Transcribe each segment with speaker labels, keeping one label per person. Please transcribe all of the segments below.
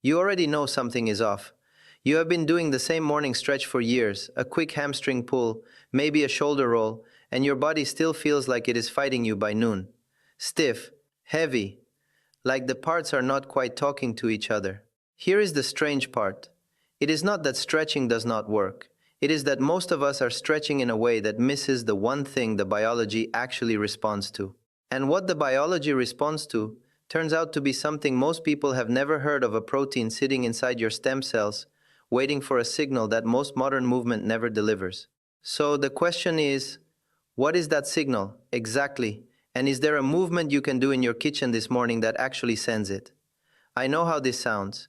Speaker 1: You already know something is off. You have been doing the same morning stretch for years, a quick hamstring pull, maybe a shoulder roll, and your body still feels like it is fighting you by noon. Stiff, heavy, like the parts are not quite talking to each other. Here is the strange part. It is not that stretching does not work. It is that most of us are stretching in a way that misses the one thing the biology actually responds to. And what the biology responds to turns out to be something most people have never heard of: a protein sitting inside your stem cells, waiting for a signal that most modern movement never delivers. So the question is, what is that signal exactly? And is there a movement you can do in your kitchen this morning that actually sends it? I know how this sounds.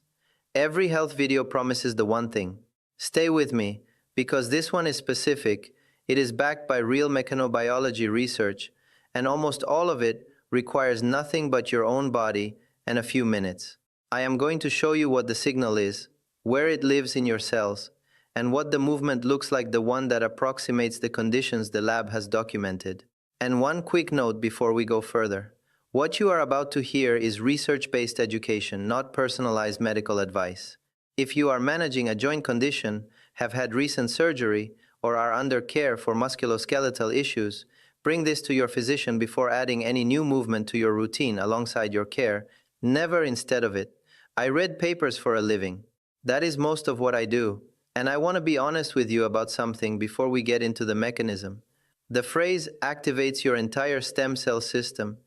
Speaker 1: Every health video promises the one thing. Stay with me, because this one is specific. It is backed by real mechanobiology research, and almost all of it requires nothing but your own body and a few minutes. I am going to show you what the signal is, where it lives in your cells, and what the movement looks like, the one that approximates the conditions the lab has documented. And one quick note before we go further. What you are about to hear is research-based education, not personalized medical advice. If you are managing a joint condition, have had recent surgery, or are under care for musculoskeletal issues, bring this to your physician before adding any new movement to your routine alongside your care, never instead of it. I read papers for a living. That is most of what I do. And I want to be honest with you about something before we get into the mechanism. The phrase activates your entire stem cell system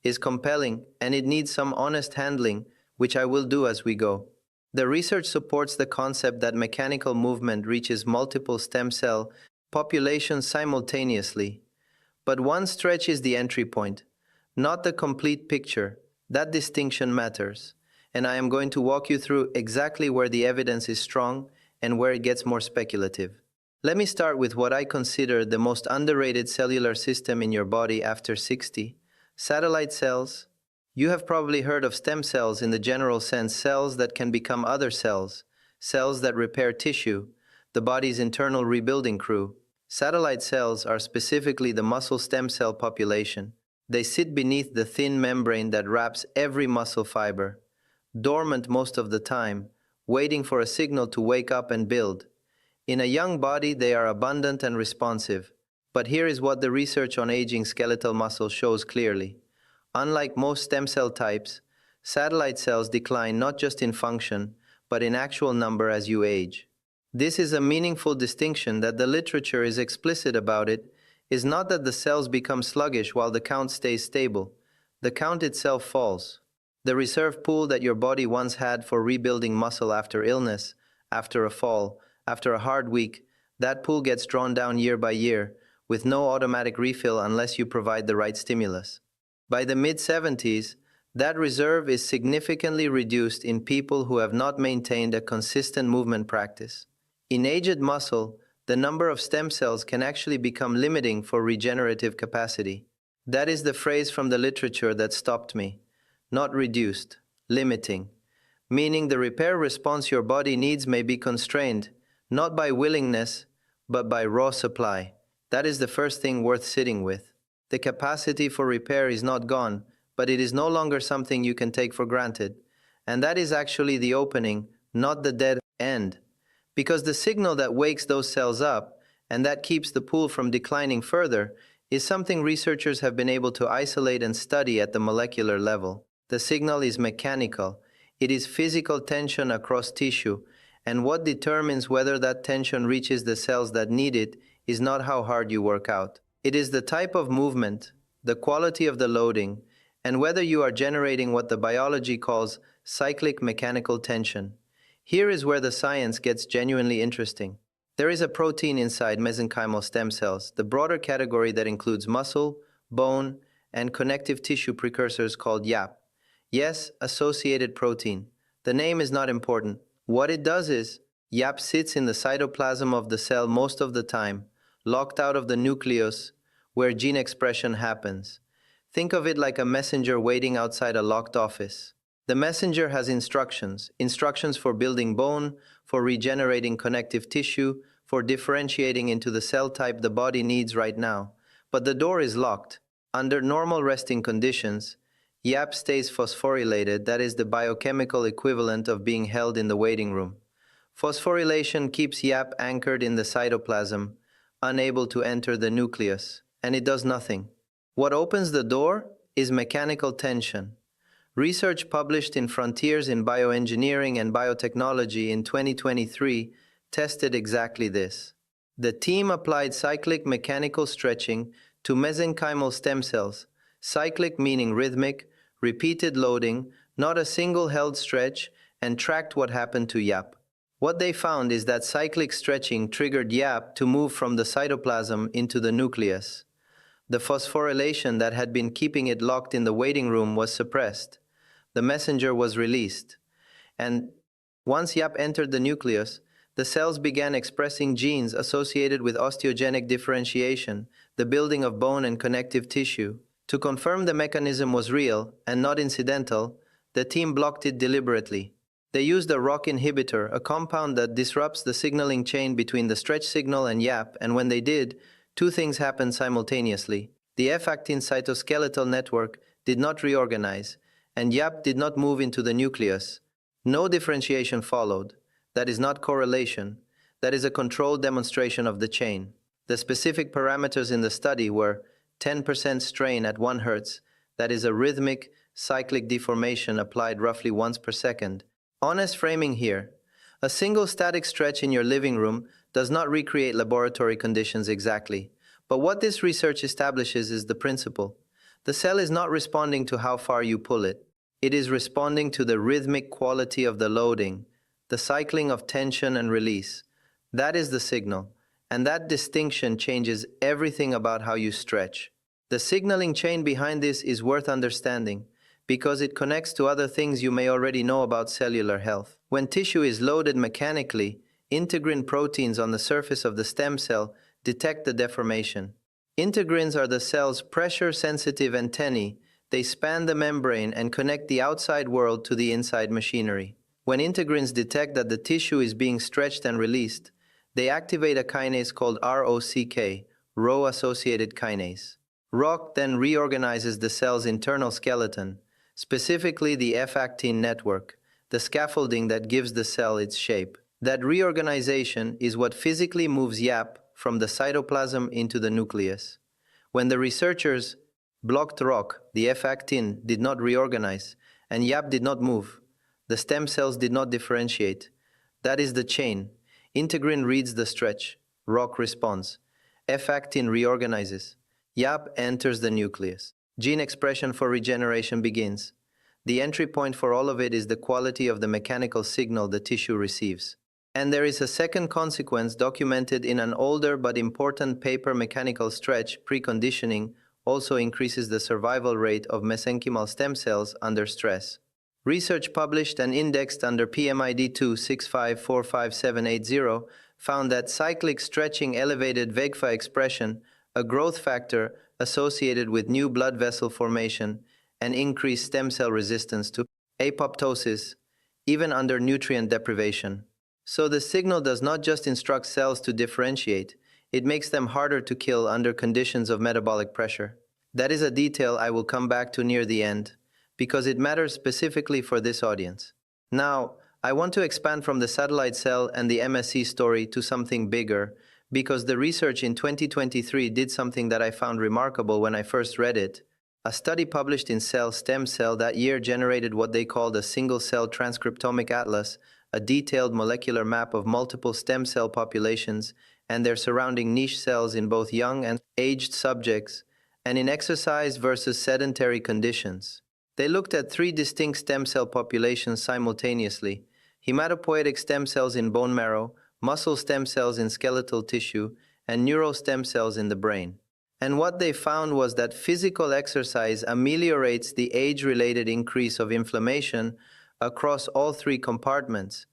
Speaker 1: is compelling, and it needs some honest handling, which I will do as we go. The research supports the concept that mechanical movement reaches multiple stem cell populations simultaneously. But one stretch is the entry point, not the complete picture. That distinction matters. And I am going to walk you through exactly where the evidence is strong and where it gets more speculative. Let me start with what I consider the most underrated cellular system in your body after 60. Satellite cells. You have probably heard of stem cells in the general sense, cells that can become other cells, cells that repair tissue, the body's internal rebuilding crew. Satellite cells are specifically the muscle stem cell population. They sit beneath the thin membrane that wraps every muscle fiber, dormant most of the time, waiting for a signal to wake up and build. In a young body, they are abundant and responsive. But here is what the research on aging skeletal muscle shows clearly. Unlike most stem cell types, satellite cells decline not just in function, but in actual number as you age. This is a meaningful distinction. That the literature is explicit about it is not that the cells become sluggish while the count stays stable. The count itself falls. The reserve pool that your body once had for rebuilding muscle after illness, after a fall, after a hard week, that pool gets drawn down year by year, with no automatic refill unless you provide the right stimulus. By the mid-70s, that reserve is significantly reduced in people who have not maintained a consistent movement practice. In aged muscle, the number of stem cells can actually become limiting for regenerative capacity. That is the phrase from the literature that stopped me. Not reduced, limiting. Meaning the repair response your body needs may be constrained, not by willingness, but by raw supply. That is the first thing worth sitting with. The capacity for repair is not gone, but it is no longer something you can take for granted. And that is actually the opening, not the dead end. Because the signal that wakes those cells up, and that keeps the pool from declining further, is something researchers have been able to isolate and study at the molecular level. The signal is mechanical. It is physical tension across tissue, and what determines whether that tension reaches the cells that need it is not how hard you work out. It is the type of movement, the quality of the loading, and whether you are generating what the biology calls cyclic mechanical tension. Here is where the science gets genuinely interesting. There is a protein inside mesenchymal stem cells, the broader category that includes muscle, bone, and connective tissue precursors called YAP. Yes, associated protein. The name is not important. What it does is, YAP sits in the cytoplasm of the cell most of the time, locked out of the nucleus, where gene expression happens. Think of it like a messenger waiting outside a locked office. The messenger has instructions for building bone, for regenerating connective tissue, for differentiating into the cell type the body needs right now. But the door is locked. Under normal resting conditions, YAP stays phosphorylated, that is the biochemical equivalent of being held in the waiting room. Phosphorylation keeps YAP anchored in the cytoplasm, unable to enter the nucleus, and it does nothing. What opens the door is mechanical tension. Research published in Frontiers in Bioengineering and Biotechnology in 2023 tested exactly this. The team applied cyclic mechanical stretching to mesenchymal stem cells, cyclic meaning rhythmic, repeated loading, not a single held stretch, and tracked what happened to YAP. What they found is that cyclic stretching triggered YAP to move from the cytoplasm into the nucleus. The phosphorylation that had been keeping it locked in the waiting room was suppressed. The messenger was released. And once YAP entered the nucleus, the cells began expressing genes associated with osteogenic differentiation, the building of bone and connective tissue. To confirm the mechanism was real and not incidental, the team blocked it deliberately. They used a ROCK inhibitor, a compound that disrupts the signaling chain between the stretch signal and YAP, and when they did, two things happened simultaneously. The F-actin cytoskeletal network did not reorganize, and YAP did not move into the nucleus. No differentiation followed. That is not correlation. That is a controlled demonstration of the chain. The specific parameters in the study were 10% strain at 1 Hz, that is a rhythmic, cyclic deformation applied roughly once per second. Honest framing here. A single static stretch in your living room does not recreate laboratory conditions exactly. But what this research establishes is the principle. The cell is not responding to how far you pull it. It is responding to the rhythmic quality of the loading, the cycling of tension and release. That is the signal. And that distinction changes everything about how you stretch. The signaling chain behind this is worth understanding, because it connects to other things you may already know about cellular health. When tissue is loaded mechanically, integrin proteins on the surface of the stem cell detect the deformation. Integrins are the cell's pressure-sensitive antennae. They span the membrane and connect the outside world to the inside machinery. When integrins detect that the tissue is being stretched and released, they activate a kinase called ROCK, Rho-associated kinase. ROCK then reorganizes the cell's internal skeleton, specifically the F-actin network, the scaffolding that gives the cell its shape. That reorganization is what physically moves YAP from the cytoplasm into the nucleus. When the researchers blocked ROCK, the F-actin did not reorganize, and YAP did not move. The stem cells did not differentiate. That is the chain. Integrin reads the stretch. ROCK responds. F-actin reorganizes. YAP enters the nucleus. Gene expression for regeneration begins. The entry point for all of it is the quality of the mechanical signal the tissue receives. And there is a second consequence documented in an older but important paper: mechanical stretch preconditioning also increases the survival rate of mesenchymal stem cells under stress. Research published and indexed under PMID 265457880 found that cyclic stretching elevated VEGFA expression, a growth factor associated with new blood vessel formation, and increased stem cell resistance to apoptosis, even under nutrient deprivation. So the signal does not just instruct cells to differentiate, it makes them harder to kill under conditions of metabolic pressure. That is a detail I will come back to near the end, because it matters specifically for this audience. Now, I want to expand from the satellite cell and the MSC story to something bigger, because the research in 2023 did something that I found remarkable when I first read it. A study published in Cell Stem Cell that year generated what they called a single-cell transcriptomic atlas, a detailed molecular map of multiple stem cell populations and their surrounding niche cells in both young and aged subjects, and in exercise versus sedentary conditions. They looked at 3 distinct stem cell populations simultaneously: hematopoietic stem cells in bone marrow, muscle stem cells in skeletal tissue, and neural stem cells in the brain. And what they found was that physical exercise ameliorates the age-related increase of inflammation across all 3 compartments,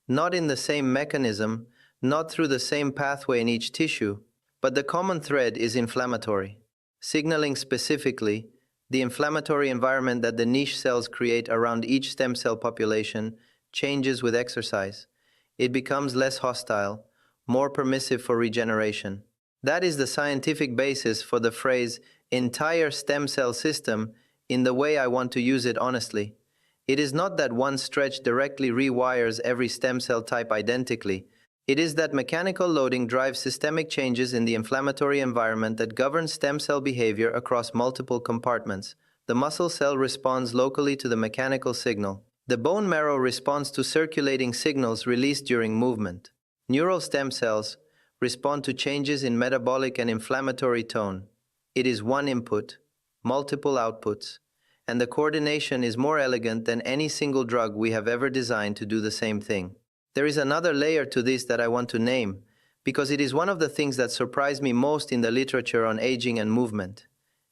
Speaker 1: not in the same mechanism, not through the same pathway in each tissue, but the common thread is inflammatory, signaling specifically the inflammatory environment that the niche cells create around each stem cell population changes with exercise. It becomes less hostile, more permissive for regeneration. That is the scientific basis for the phrase entire stem cell system in the way I want to use it honestly. It is not that one stretch directly rewires every stem cell type identically. It is that mechanical loading drives systemic changes in the inflammatory environment that governs stem cell behavior across multiple compartments. The muscle cell responds locally to the mechanical signal. The bone marrow responds to circulating signals released during movement. Neural stem cells respond to changes in metabolic and inflammatory tone. It is one input, multiple outputs, and the coordination is more elegant than any single drug we have ever designed to do the same thing. There is another layer to this that I want to name, because it is one of the things that surprised me most in the literature on aging and movement.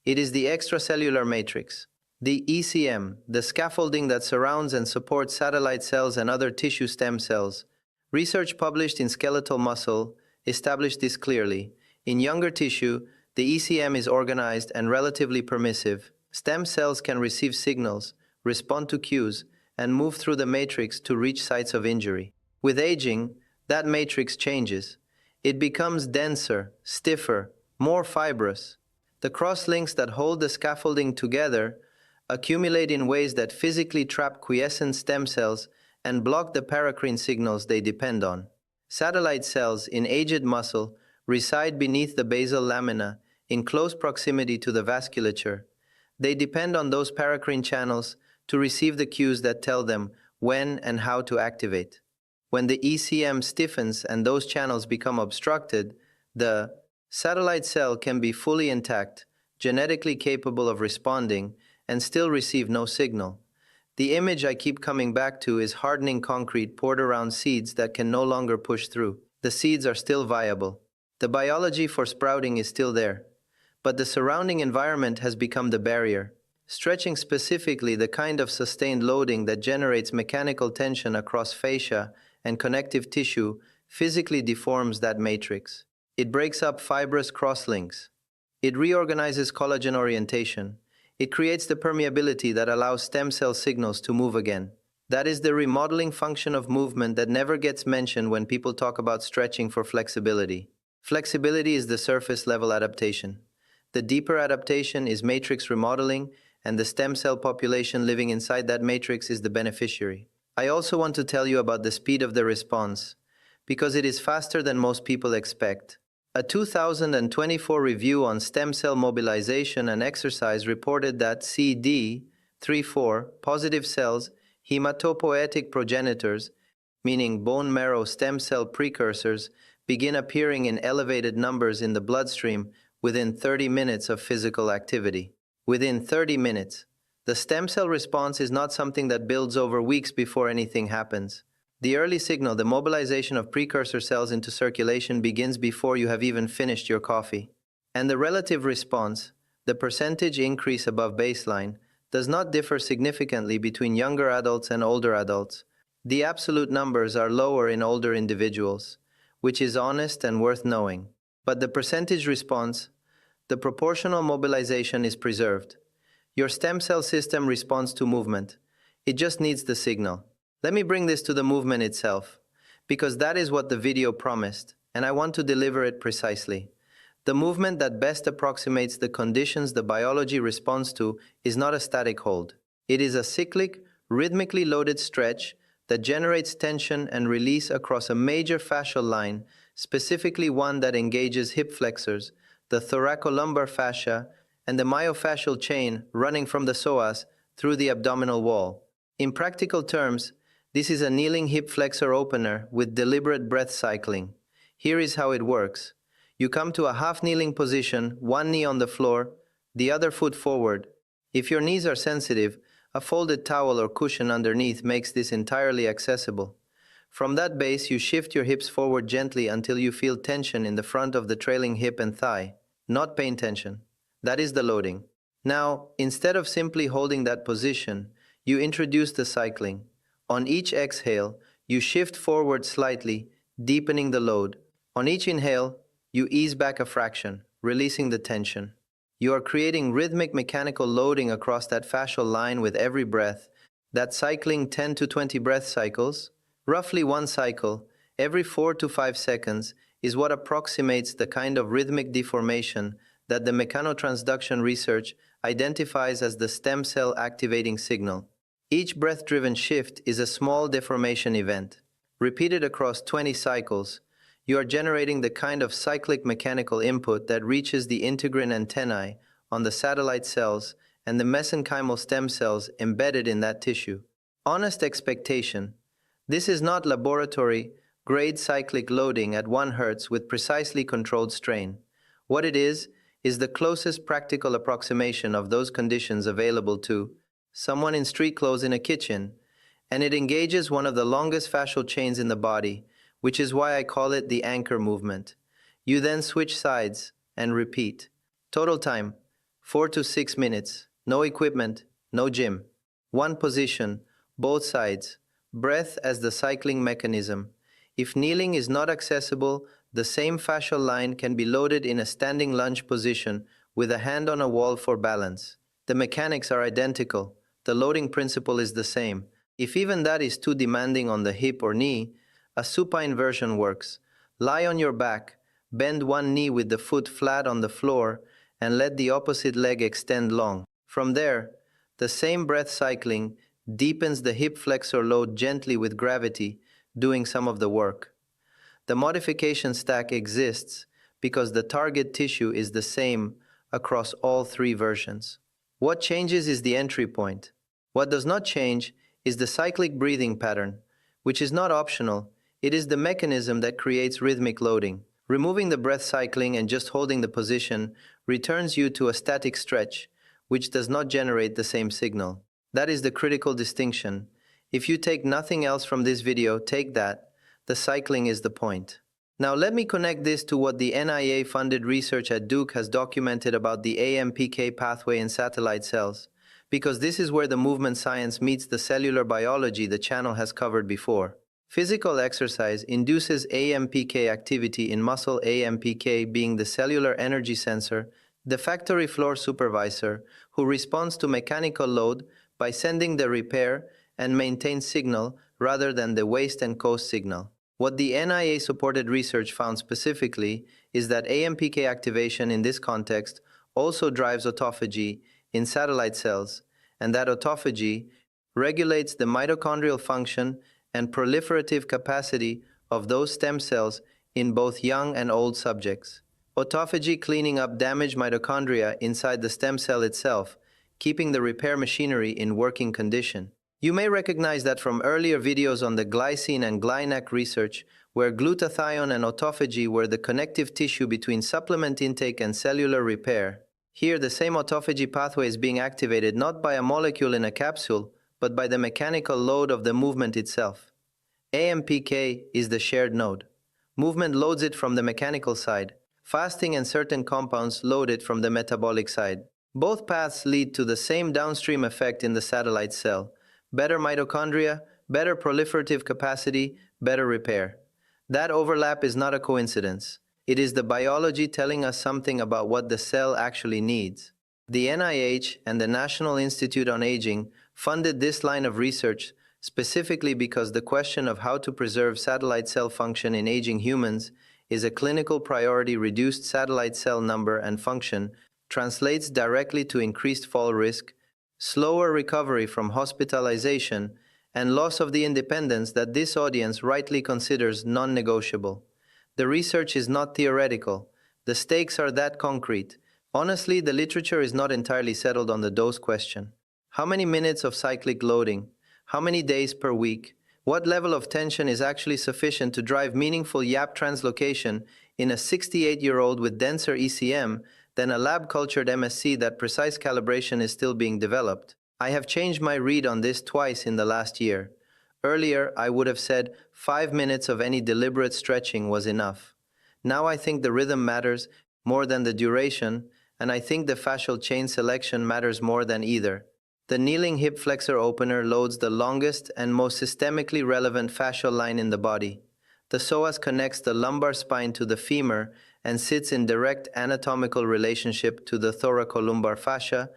Speaker 1: It is the extracellular matrix. The ECM, the scaffolding that surrounds and supports satellite cells and other tissue stem cells. Research published in Skeletal Muscle established this clearly. In younger tissue, the ECM is organized and relatively permissive. Stem cells can receive signals, respond to cues, and move through the matrix to reach sites of injury. With aging, that matrix changes. It becomes denser, stiffer, more fibrous. The crosslinks that hold the scaffolding together accumulate in ways that physically trap quiescent stem cells and block the paracrine signals they depend on. Satellite cells in aged muscle reside beneath the basal lamina, in close proximity to the vasculature. They depend on those paracrine channels to receive the cues that tell them when and how to activate. When the ECM stiffens and those channels become obstructed, the satellite cell can be fully intact, genetically capable of responding, and still receive no signal. The image I keep coming back to is hardening concrete poured around seeds that can no longer push through. The seeds are still viable. The biology for sprouting is still there, but the surrounding environment has become the barrier. Stretching, specifically the kind of sustained loading that generates mechanical tension across fascia and connective tissue, physically deforms that matrix. It breaks up fibrous crosslinks. It reorganizes collagen orientation. It creates the permeability that allows stem cell signals to move again. That is the remodeling function of movement that never gets mentioned when people talk about stretching for flexibility. Flexibility is the surface level adaptation. The deeper adaptation is matrix remodeling, and the stem cell population living inside that matrix is the beneficiary. I also want to tell you about the speed of the response, because it is faster than most people expect. A 2024 review on stem cell mobilization and exercise reported that CD34 positive cells, hematopoietic progenitors, meaning bone marrow stem cell precursors, begin appearing in elevated numbers in the bloodstream within 30 minutes of physical activity. Within 30 minutes. The stem cell response is not something that builds over weeks before anything happens. The early signal, the mobilization of precursor cells into circulation, begins before you have even finished your coffee. And the relative response, the percentage increase above baseline, does not differ significantly between younger adults and older adults. The absolute numbers are lower in older individuals, which is honest and worth knowing. But the percentage response, the proportional mobilization, is preserved. Your stem cell system responds to movement. It just needs the signal. Let me bring this to the movement itself, because that is what the video promised, and I want to deliver it precisely. The movement that best approximates the conditions the biology responds to is not a static hold. It is a cyclic, rhythmically loaded stretch that generates tension and release across a major fascial line, specifically one that engages hip flexors, the thoracolumbar fascia, and the myofascial chain running from the psoas through the abdominal wall. In practical terms, this is a kneeling hip flexor opener with deliberate breath cycling. Here is how it works. You come to a half-kneeling position, one knee on the floor, the other foot forward. If your knees are sensitive, a folded towel or cushion underneath makes this entirely accessible. From that base, you shift your hips forward gently until you feel tension in the front of the trailing hip and thigh, not pain tension. That is the loading. Now, instead of simply holding that position, you introduce the cycling. On each exhale, you shift forward slightly, deepening the load. On each inhale, you ease back a fraction, releasing the tension. You are creating rhythmic mechanical loading across that fascial line with every breath. That cycling 10 to 20 breath cycles, roughly one cycle, every 4 to 5 seconds, is what approximates the kind of rhythmic deformation that the mechanotransduction research identifies as the stem cell activating signal. Each breath-driven shift is a small deformation event. Repeated across 20 cycles, you are generating the kind of cyclic mechanical input that reaches the integrin antennae on the satellite cells and the mesenchymal stem cells embedded in that tissue. Honest expectation. This is not laboratory-grade cyclic loading at 1 Hz with precisely controlled strain. What it is the closest practical approximation of those conditions available to someone in street clothes in a kitchen, and it engages one of the longest fascial chains in the body, which is why I call it the anchor movement. You then switch sides and repeat. Total time, 4 to 6 minutes. No equipment, no gym. One position, both sides. Breath as the cycling mechanism. If kneeling is not accessible, the same fascial line can be loaded in a standing lunge position with a hand on a wall for balance. The mechanics are identical. The loading principle is the same. If even that is too demanding on the hip or knee, a supine version works. Lie on your back, bend one knee with the foot flat on the floor, and let the opposite leg extend long. From there, the same breath cycling deepens the hip flexor load gently with gravity, doing some of the work. The modification stack exists because the target tissue is the same across all 3 versions. What changes is the entry point. What does not change is the cyclic breathing pattern, which is not optional. It is the mechanism that creates rhythmic loading. Removing the breath cycling and just holding the position returns you to a static stretch, which does not generate the same signal. That is the critical distinction. If you take nothing else from this video, take that. The cycling is the point. Now let me connect this to what the NIA-funded research at Duke has documented about the AMPK pathway in satellite cells, because this is where the movement science meets the cellular biology the channel has covered before. Physical exercise induces AMPK activity in muscle, AMPK being the cellular energy sensor, the factory floor supervisor, who responds to mechanical load by sending the repair and maintain signal rather than the waste and coast signal. What the NIA-supported research found specifically is that AMPK activation in this context also drives autophagy in satellite cells, and that autophagy regulates the mitochondrial function and proliferative capacity of those stem cells in both young and old subjects. Autophagy cleaning up damaged mitochondria inside the stem cell itself, keeping the repair machinery in working condition. You may recognize that from earlier videos on the glycine and GlyNAC research, where glutathione and autophagy were the connective tissue between supplement intake and cellular repair. Here, the same autophagy pathway is being activated not by a molecule in a capsule, but by the mechanical load of the movement itself. AMPK is the shared node. Movement loads it from the mechanical side. Fasting and certain compounds load it from the metabolic side. Both paths lead to the same downstream effect in the satellite cell. Better mitochondria, better proliferative capacity, better repair. That overlap is not a coincidence. It is the biology telling us something about what the cell actually needs. The NIH and the National Institute on Aging funded this line of research specifically because the question of how to preserve satellite cell function in aging humans is a clinical priority. Reduced satellite cell number and function translates directly to increased fall risk, slower recovery from hospitalization, and loss of the independence that this audience rightly considers non-negotiable. The research is not theoretical. The stakes are that concrete. Honestly, the literature is not entirely settled on the dose question. How many minutes of cyclic loading? How many days per week? What level of tension is actually sufficient to drive meaningful YAP translocation in a 68-year-old with denser ECM than a lab-cultured MSC? That precise calibration is still being developed. I have changed my read on this twice in the last year. Earlier, I would have said 5 minutes of any deliberate stretching was enough. Now I think the rhythm matters more than the duration, and I think the fascial chain selection matters more than either. The kneeling hip flexor opener loads the longest and most systemically relevant fascial line in the body. The psoas connects the lumbar spine to the femur and sits in direct anatomical relationship to the thoracolumbar fascia,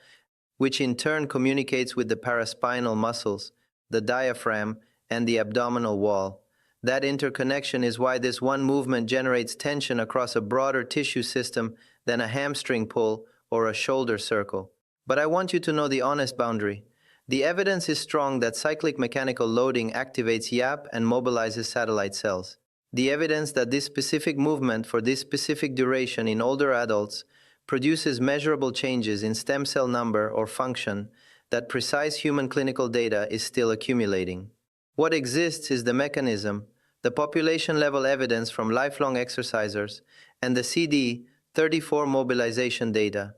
Speaker 1: which in turn communicates with the paraspinal muscles, the diaphragm, and the abdominal wall. That interconnection is why this one movement generates tension across a broader tissue system than a hamstring pull or a shoulder circle. But I want you to know the honest boundary. The evidence is strong that cyclic mechanical loading activates YAP and mobilizes satellite cells. The evidence that this specific movement for this specific duration in older adults produces measurable changes in stem cell number or function, that precise human clinical data is still accumulating. What exists is the mechanism, the population-level evidence from lifelong exercisers, and the CD34 mobilization data.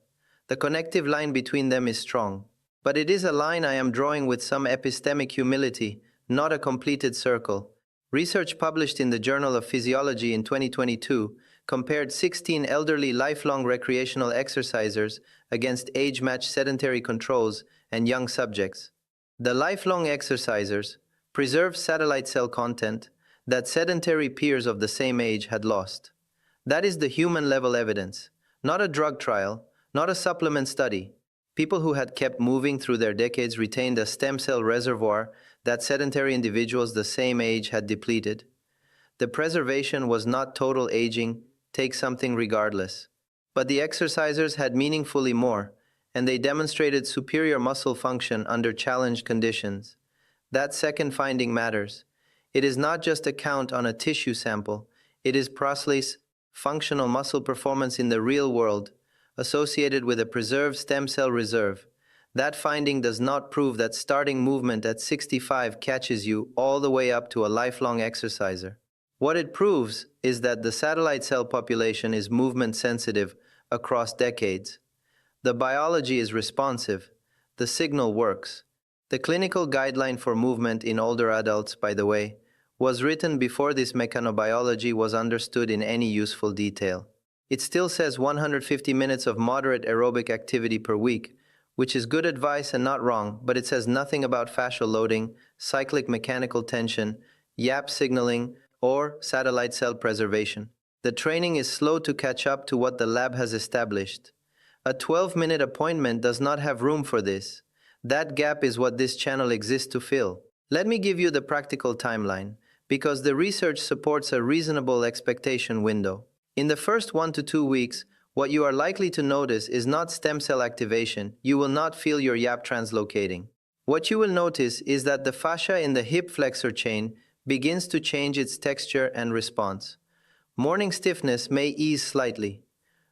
Speaker 1: The connective line between them is strong. But it is a line I am drawing with some epistemic humility, not a completed circle. Research published in the Journal of Physiology in 2022 compared 16 elderly lifelong recreational exercisers against age-matched sedentary controls and young subjects. The lifelong exercisers preserved satellite cell content that sedentary peers of the same age had lost. That is the human-level evidence, not a drug trial, not a supplement study. People who had kept moving through their decades retained a stem cell reservoir that sedentary individuals the same age had depleted. The preservation was not total aging, take something regardless. But the exercisers had meaningfully more, and they demonstrated superior muscle function under challenged conditions. That second finding matters. It is not just a count on a tissue sample, it is Prosley's functional muscle performance in the real world, associated with a preserved stem cell reserve. That finding does not prove that starting movement at 65 catches you all the way up to a lifelong exerciser. What it proves is that the satellite cell population is movement sensitive across decades. The biology is responsive. The signal works. The clinical guideline for movement in older adults, by the way, was written before this mechanobiology was understood in any useful detail. It still says 150 minutes of moderate aerobic activity per week, which is good advice and not wrong, but it says nothing about fascial loading, cyclic mechanical tension, YAP signaling, or satellite cell preservation. The training is slow to catch up to what the lab has established. A 12-minute appointment does not have room for this. That gap is what this channel exists to fill. Let me give you the practical timeline, because the research supports a reasonable expectation window. In the first 1 to 2 weeks, what you are likely to notice is not stem cell activation. You will not feel your YAP translocating. What you will notice is that the fascia in the hip flexor chain begins to change its texture and response. Morning stiffness may ease slightly.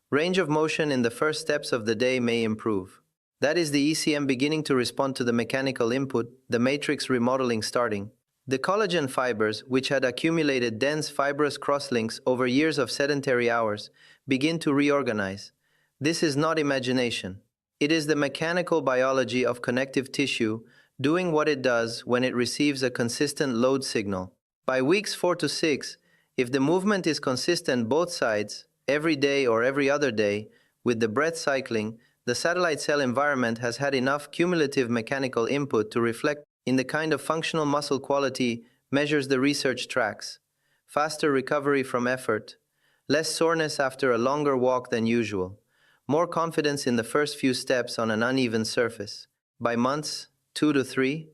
Speaker 1: Range of motion in the first steps of the day may improve. That is the ECM beginning to respond to the mechanical input, the matrix remodeling starting. The collagen fibers, which had accumulated dense fibrous crosslinks over years of sedentary hours, begin to reorganize. This is not imagination. It is the mechanical biology of connective tissue doing what it does when it receives a consistent load signal. By weeks 4 to 6, if the movement is consistent both sides, every day or every other day, with the breath cycling, the satellite cell environment has had enough cumulative mechanical input to reflect in the kind of functional muscle quality measures the research tracks. Faster recovery from effort, less soreness after a longer walk than usual, more confidence in the first few steps on an uneven surface. By months 2 to 3,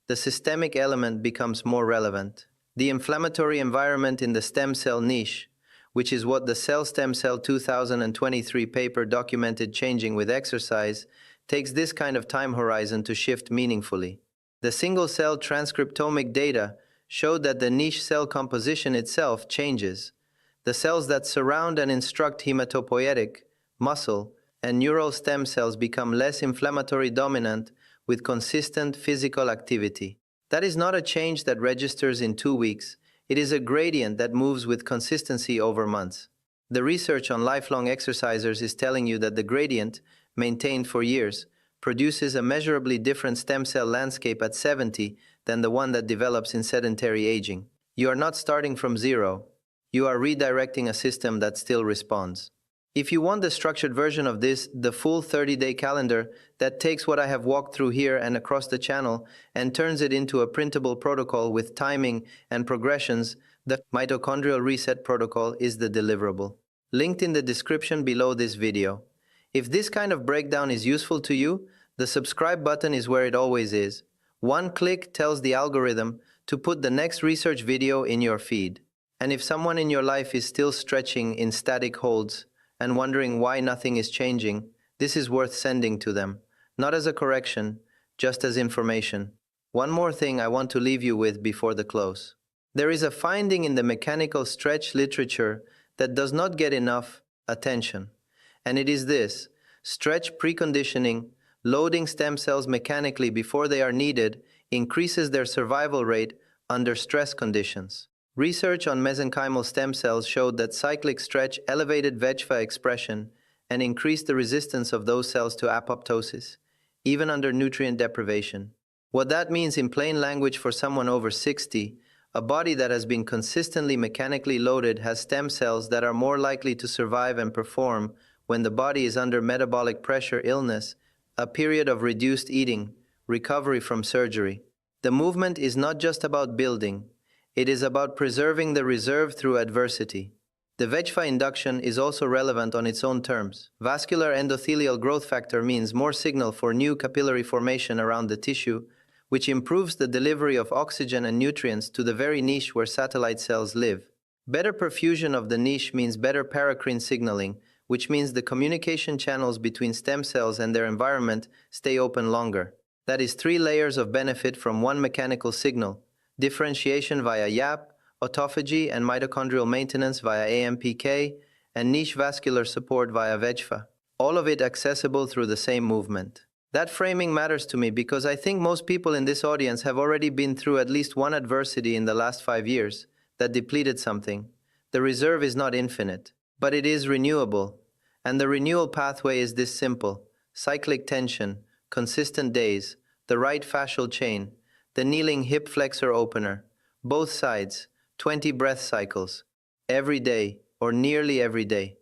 Speaker 1: the systemic element becomes more relevant. The inflammatory environment in the stem cell niche, which is what the Cell Stem Cell 2023 paper documented changing with exercise, takes this kind of time horizon to shift meaningfully. The single-cell transcriptomic data showed that the niche cell composition itself changes. The cells that surround and instruct hematopoietic, muscle, and neural stem cells become less inflammatory dominant with consistent physical activity. That is not a change that registers in 2 weeks. It is a gradient that moves with consistency over months. The research on lifelong exercisers is telling you that the gradient, maintained for years, produces a measurably different stem cell landscape at 70 than the one that develops in sedentary aging. You are not starting from zero. You are redirecting a system that still responds. If you want the structured version of this, the full 30-day calendar that takes what I have walked through here and across the channel and turns it into a printable protocol with timing and progressions, the mitochondrial reset protocol is the deliverable. Linked in the description below this video. If this kind of breakdown is useful to you, the subscribe button is where it always is. One click tells the algorithm to put the next research video in your feed. And if someone in your life is still stretching in static holds and wondering why nothing is changing, this is worth sending to them. not as a correction, just as information. One more thing I want to leave you with before the close. There is a finding in the mechanical stretch literature that does not get enough attention, and it is this: stretch preconditioning, loading stem cells mechanically before they are needed, increases their survival rate under stress conditions. Research on mesenchymal stem cells showed that cyclic stretch elevated VEGF expression and increased the resistance of those cells to apoptosis, even under nutrient deprivation. What that means in plain language for someone over 60, a body that has been consistently mechanically loaded has stem cells that are more likely to survive and perform when the body is under metabolic pressure, illness, a period of reduced eating, recovery from surgery. The movement is not just about building, it is about preserving the reserve through adversity. The VEGF induction is also relevant on its own terms. Vascular endothelial growth factor means more signal for new capillary formation around the tissue, which improves the delivery of oxygen and nutrients to the very niche where satellite cells live. Better perfusion of the niche means better paracrine signaling, which means the communication channels between stem cells and their environment stay open longer. That is 3 layers of benefit from one mechanical signal: differentiation via YAP, autophagy and mitochondrial maintenance via AMPK, and niche vascular support via VEGF. All of it accessible through the same movement. That framing matters to me because I think most people in this audience have already been through at least one adversity in the last 5 years that depleted something. The reserve is not infinite, but it is renewable. And the renewal pathway is this simple: cyclic tension, consistent days, the right fascial chain, the kneeling hip flexor opener, both sides, 20 breath cycles, every day or nearly every day.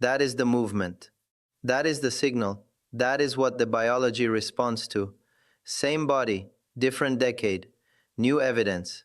Speaker 1: That is the movement. That is the signal. That is what the biology responds to. Same body, different decade, new evidence.